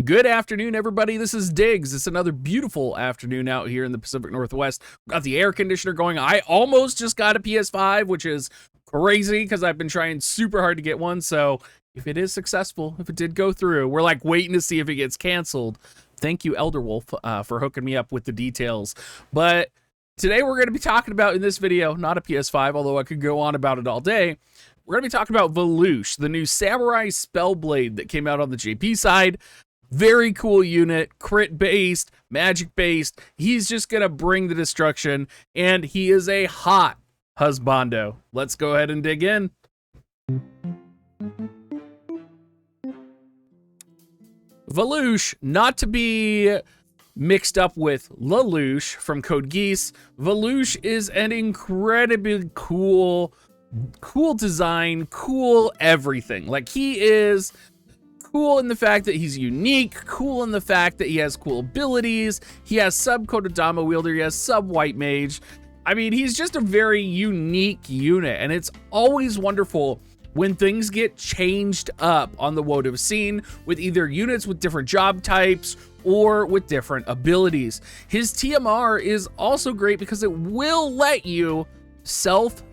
Good afternoon, everybody. This is Diggs. It's another beautiful afternoon out here in the Pacific Northwest. Got the air conditioner going. I almost just got a PS5, which is crazy because I've been trying super hard to get one. So if it is successful, if it did go through, we're like waiting to see if it gets canceled. Thank you, Elder Wolf, for hooking me up with the details. But today we're going to be talking about in this video, not a PS5, although I could go on about it all day. We're going to be talking about Velouch, the new samurai spellblade that came out on the JP side. Very cool unit, crit based, magic based. He's just gonna bring the destruction, and he is a hot husbando. Let's go ahead and dig in. Valouch, not to be mixed up with Lelouch from Code Geass. Velouch is an incredibly cool design, cool everything. Like, he is cool in the fact that he's unique, cool in the fact that he has cool abilities. He has sub Kodadama wielder, he has sub white mage. I mean, he's just a very unique unit, and it's always wonderful when things get changed up on the WoTV scene with either units with different job types or with different abilities. His TMR is also great because it will let you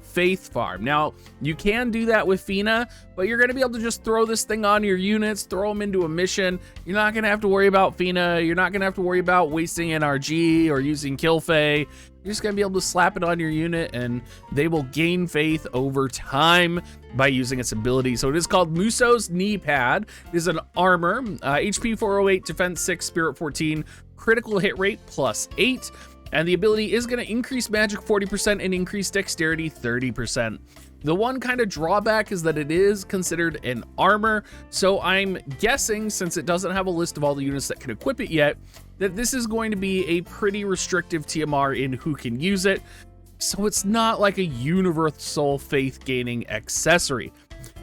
faith farm. Now, you can do that with Fina, but you're going to be able to just throw this thing on your units, throw them into a mission. You're not going to have to worry about Fina. You're not going to have to worry about wasting NRG or using Killfay. You're just going to be able to slap it on your unit, and they will gain faith over time by using its ability. So it is called Muso's Knee Pad. It is an armor, HP 408, defense 6, spirit 14, critical hit rate +8. And the ability is going to increase magic 40% and increase dexterity 30%. The one kind of drawback is that it is considered an armor, so I'm guessing, since it doesn't have a list of all the units that can equip it yet, that this is going to be a pretty restrictive TMR in who can use it, so it's not like a universal faith gaining accessory.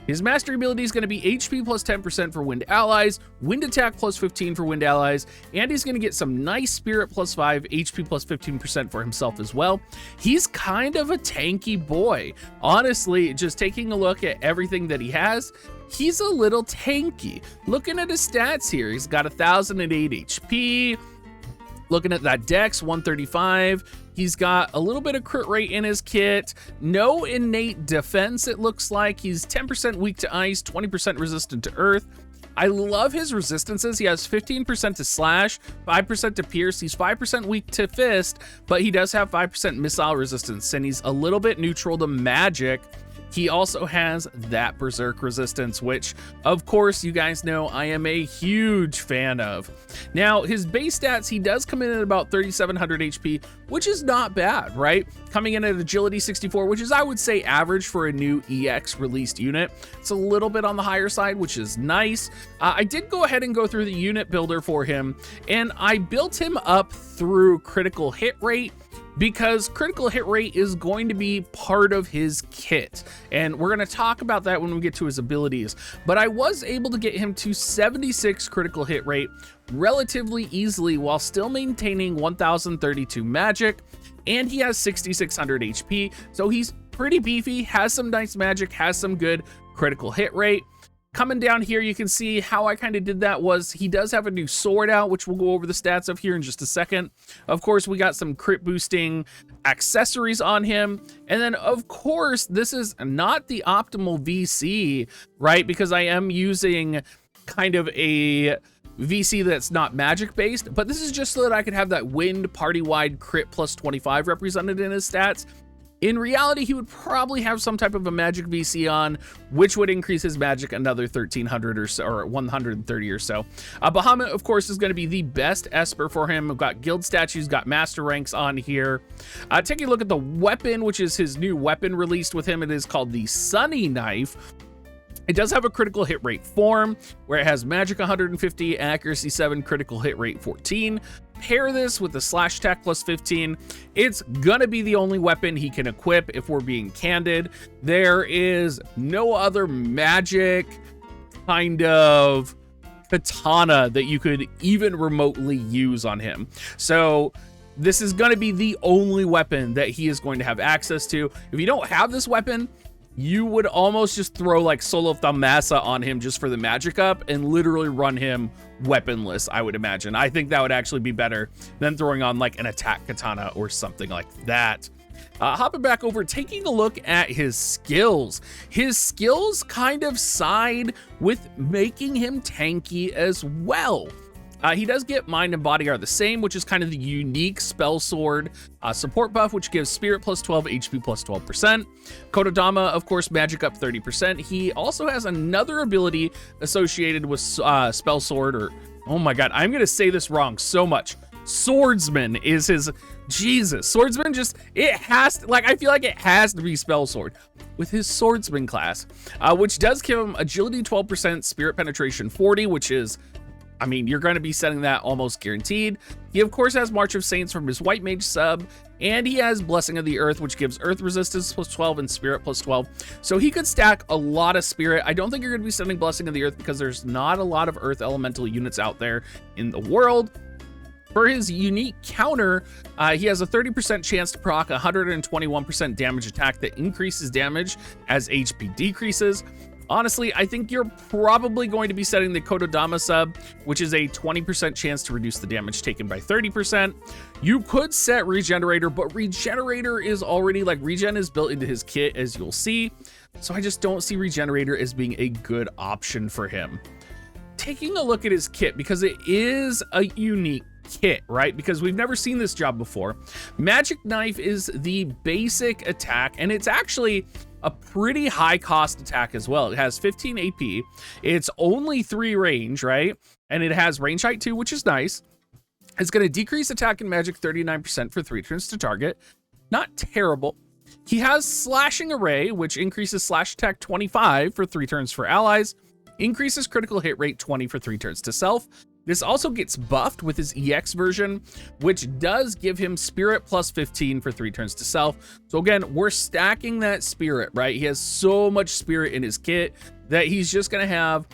His mastery ability is going to be HP plus 10% for wind allies, wind attack plus 15 for wind allies, and he's going to get some nice spirit plus 5, HP plus 15% for himself as well. He's kind of a tanky boy. Honestly, just taking a look at everything that he has, he's a little tanky. Looking at his stats here, he's got 1008 HP. Looking at that dex, 135. He's got a little bit of crit rate in his kit. No innate defense, it looks like. He's 10% weak to ice, 20% resistant to earth. I love his resistances. He has 15% to slash, 5% to pierce. He's 5% weak to fist, but he does have 5% missile resistance, and he's a little bit neutral to magic. He also has that berserk resistance, which, of course, you guys know I am a huge fan of. Now, his base stats, he does come in at about 3,700 HP, which is not bad, right? Coming in at agility 64, which is, I would say, average for a new EX released unit. It's a little bit on the higher side, which is nice. I did go ahead and go through the unit builder for him, and I built him up through critical hit rate, because critical hit rate is going to be part of his kit, and we're going to talk about that when we get to his abilities. But I was able to get him to 76 critical hit rate relatively easily while still maintaining 1032 magic, and he has 6600 HP, so he's pretty beefy, has some nice magic, has some good critical hit rate. Coming down here, you can see how I kind of did that was he does have a new sword out, which we'll go over the stats of here in just a second. Of course, we got some crit boosting accessories on him. And then, of course, this is not the optimal VC, right? Because I am using kind of a VC that's not magic based, but this is just so that I could have that wind party-wide crit plus 25 represented in his stats. In reality, he would probably have some type of a magic VC on, which would increase his magic another 1,300 or so, or 130 or so. Bahamut, of course, is going to be the best Esper for him. We've got guild statues, got master ranks on here. Taking a look at the weapon, which is his new weapon released with him. It is called the Sunny Knife. It does have a critical hit rate form where it has magic 150, accuracy 7, critical hit rate 14. Pair this with the slash attack plus 15. It's gonna be the only weapon he can equip, if we're being candid. There is no other magic kind of katana that you could even remotely use on him. So this is gonna be the only weapon that he is going to have access to. If you don't have this weapon, you would almost just throw like Solo Thaumasa on him just for the magic up and literally run him weaponless, I would imagine. I think that would actually be better than throwing on like an attack katana or something like that. Hopping back over, taking a look at his skills. His skills kind of side with making him tanky as well. He does get Mind and Body are the same, which is kind of the unique Spell Sword support buff, which gives Spirit plus 12, HP plus 12%. Kododama, of course, Magic up 30%. He also has another ability associated with Spell Sword, or, oh my god, I'm going to say this wrong so much. Swordsman is his, Jesus, Swordsman just, it has to, like, I feel like it has to be Spell Sword with his Swordsman class, which does give him Agility 12%, Spirit Penetration 40, which is, I mean, you're going to be setting that almost guaranteed. He, of course, has March of Saints from his White Mage sub, and he has Blessing of the Earth, which gives Earth Resistance plus 12 and Spirit plus 12. So he could stack a lot of Spirit. I don't think you're going to be setting Blessing of the Earth because there's not a lot of Earth Elemental units out there in the world. For his unique counter, he has a 30% chance to proc 121% damage attack that increases damage as HP decreases. Honestly, I think you're probably going to be setting the Kododama sub, which is a 20% chance to reduce the damage taken by 30%. You could set Regenerator, but Regenerator is already, like, Regen is built into his kit, as you'll see. So I just don't see Regenerator as being a good option for him. Taking a look at his kit, because it is a unique kit, right? Because we've never seen this job before. Magic Knife is the basic attack, and it's actually a pretty high cost attack as well. It has 15 AP. It's only 3 range, right? And it has range height 2, which is nice. It's going to decrease attack and magic 39% for 3 turns to target. Not terrible. He has Slashing Array, which increases slash attack 25 for 3 turns for allies. Increases critical hit rate 20 for 3 turns to self. This also gets buffed with his EX version, which does give him Spirit plus 15 for 3 turns to self. So again, we're stacking that Spirit, right? He has so much Spirit in his kit that he's just gonna have,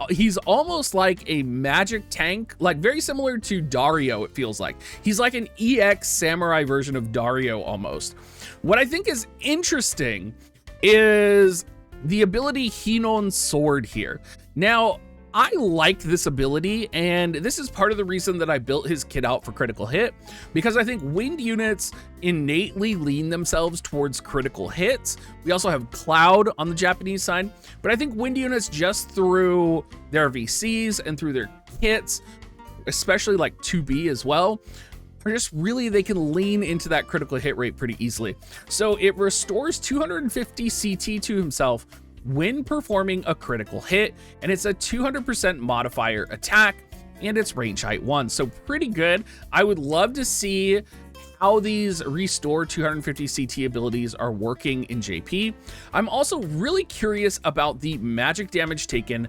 he's almost like a magic tank, like very similar to Dario, it feels like. He's like an EX samurai version of Dario almost. What I think is interesting is the ability Hinon Sword here. Now, I like this ability, and this is part of the reason that I built his kit out for critical hit, because I think wind units innately lean themselves towards critical hits. We also have Cloud on the Japanese side, but I think wind units just through their VCs and through their kits, especially like 2B as well, are just really, they can lean into that critical hit rate pretty easily. So it restores 250 CT to himself when performing a critical hit, and it's a 200% modifier attack, and it's range height 1, so pretty good. I would love to see how these restore 250 CT abilities are working in JP. I'm also really curious about the magic damage taken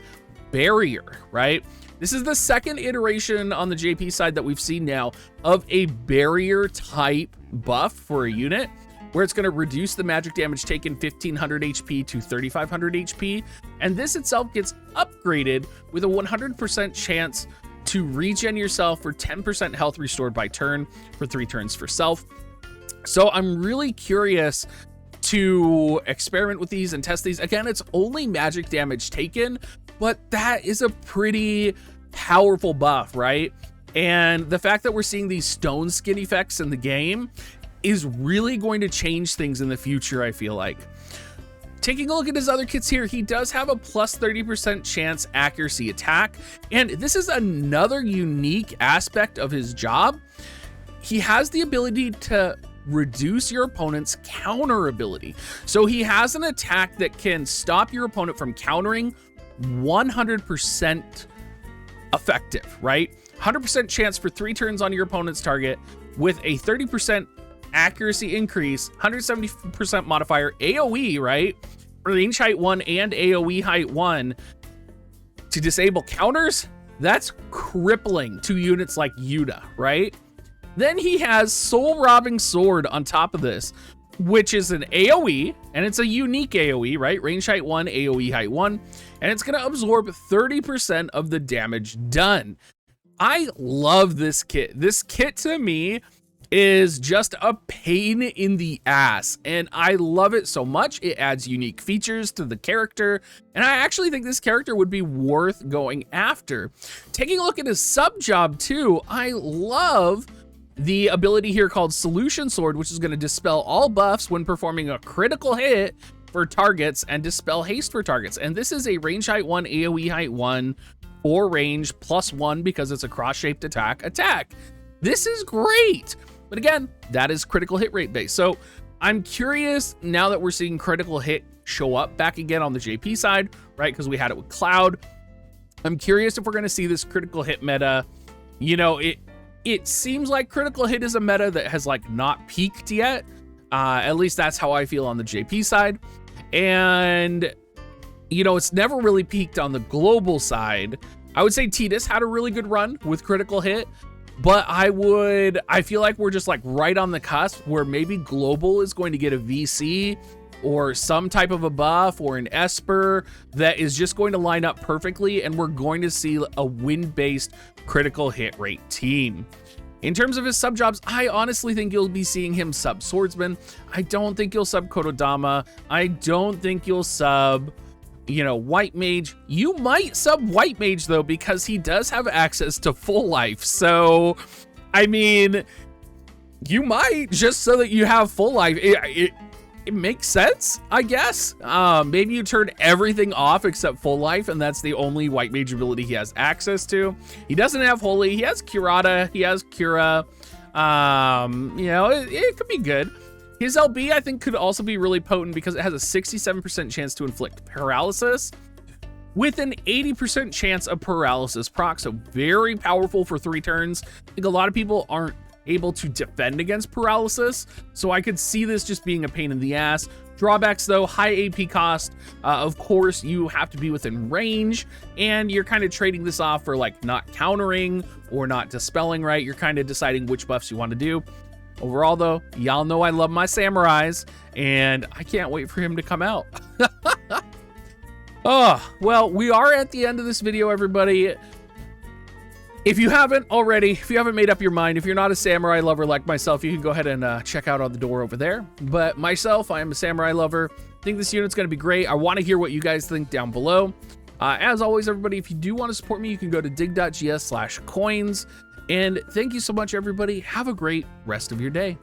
barrier, right? This is the second iteration on the JP side that we've seen now of a barrier type buff for a unit, where it's going to reduce the magic damage taken 1500 HP to 3500 HP. And this itself gets upgraded with a 100% chance to regen yourself for 10% health restored by turn for 3 turns for self. So I'm really curious to experiment with these and test these. Again, it's only magic damage taken, but that is a pretty powerful buff, right? And the fact that we're seeing these stone skin effects in the game is really going to change things in the future, I feel like. Taking a look at his other kits here, he does have a plus 30% chance accuracy attack, and this is another unique aspect of his job. He has the ability to reduce your opponent's counter ability. So he has an attack that can stop your opponent from countering 100% effective, right? 100% chance for 3 turns on your opponent's target with a 30% accuracy increase, 170% modifier, AoE, right? Range height 1 and AoE height 1 to disable counters. That's crippling to units like Yuta, right? Then he has Soul Robbing Sword on top of this, which is an AoE, and it's a unique AoE, right? Range height 1, AoE height 1, and it's going to absorb 30% of the damage done. I love this kit. This kit to me is just a pain in the ass, and I love it so much. It adds unique features to the character, and I actually think this character would be worth going after. Taking a look at his sub job too, I love the ability here called Solution Sword, which is going to dispel all buffs when performing a critical hit for targets and dispel haste for targets. And this is a range height 1, AoE height 1, 4 range, +1 because it's a cross-shaped attack. This is great. But again, that is critical hit rate based. So I'm curious now that we're seeing critical hit show up back again on the JP side, right? Because we had it with Cloud. I'm curious if we're going to see this critical hit meta. You know, it seems like critical hit is a meta that has like not peaked yet. At least that's how I feel on the JP side. And, you know, it's never really peaked on the global side. I would say Tidus had a really good run with critical hit. But I feel like we're just like right on the cusp where maybe global is going to get a VC or some type of a buff or an Esper that is just going to line up perfectly, and we're going to see a win-based critical hit rate team. In terms of his sub jobs, I honestly think you'll be seeing him sub Swordsman. I don't think you'll sub Kotodama. I don't think you'll sub, you know, White Mage. You might sub White Mage though, because he does have access to full life. So, I mean, you might, just so that you have full life. It makes sense, I guess. Maybe you turn everything off except full life, and that's the only White Mage ability he has access to. He doesn't have Holy. He has Curata. He has Cura. You know, it could be good. His LB, I think, could also be really potent because it has a 67% chance to inflict paralysis with an 80% chance of paralysis proc. So very powerful for 3 turns. I think a lot of people aren't able to defend against paralysis, so I could see this just being a pain in the ass. Drawbacks though, high AP cost. Of course, you have to be within range, and you're kind of trading this off for like not countering or not dispelling, right? You're kind of deciding which buffs you want to do. Overall though, y'all know I love my samurais, and I can't wait for him to come out. Oh, well, we are at the end of this video, everybody. If you haven't already, if you haven't made up your mind, if you're not a samurai lover like myself, you can go ahead and check out on the door over there. But myself, I am a samurai lover. I think this unit's going to be great. I want to hear what you guys think down below. As always, everybody, if you do want to support me, you can go to dig.gs/coins. And thank you so much, everybody. Have a great rest of your day.